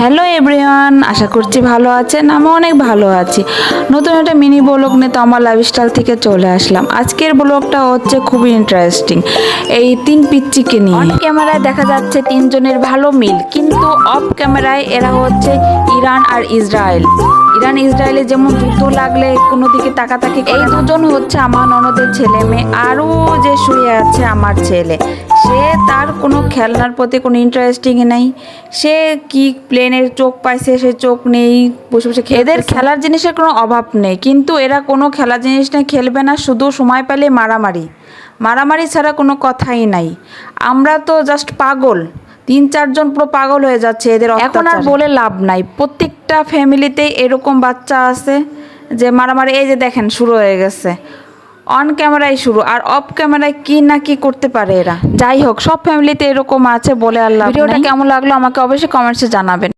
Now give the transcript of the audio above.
Hello everyone, আশা করছি ভালো আছেন। আমি অনেক ভালো আছি। নতুন একটা মিনি ব্লগ নিয়ে তো আমার লাইফস্টাইল থেকে চলে আসলাম। আজকের ব্লগটা হচ্ছে খুবই ইন্টারেস্টিং, এই তিন পিচ্চিকে নিয়ে। অন ক্যামেরায় দেখা যাচ্ছে তিনজনের ভালো মিল, কিন্তু অফ ক্যামেরায় এরা হচ্ছে ইরান আর ইসরায়েল। ইরান ইসরায়েলে যেমন যুদ্ধ লাগলে কোনো দিকে তাকাতাকি, এই দুজন হচ্ছে আমার ননদের ছেলে মেয়ে। আরও যে শুয়ে আছে আমার ছেলে, সে তার কোনো খেলনার প্রতি কোনো ইন্টারেস্টিং নেই। সে কি প্লেনের চোখ পাইছে, সে চোখ নেই, বসে বসে এদের খেলার জিনিসের কোনো অভাব নেই, কিন্তু এরা কোনো খেলার জিনিস নিয়ে খেলবে না, শুধু সময় পেলে মারামারি। মারামারি ছাড়া কোনো কথাই নাই। আমরা তো জাস্ট পাগল, 3-4 জন পুরো পাগল হয়ে যাচ্ছে এদের। এখন আর বলে লাভ নাই, প্রত্যেকটা ফ্যামিলিতেই এরকম বাচ্চা আছে যে মারামারি। এই যে দেখেন শুরু হয়ে গেছে, অন ক্যামেরায় শুরু, আর অফ ক্যামেরায় কি না কি করতে পারে এরা। যাই হোক, সব ফ্যামিলিতে এরকম আছে বলে আল্লাহ। ভিডিওটা কেমন লাগলো আমাকে অবশ্যই কমেন্টসে জানাবেন।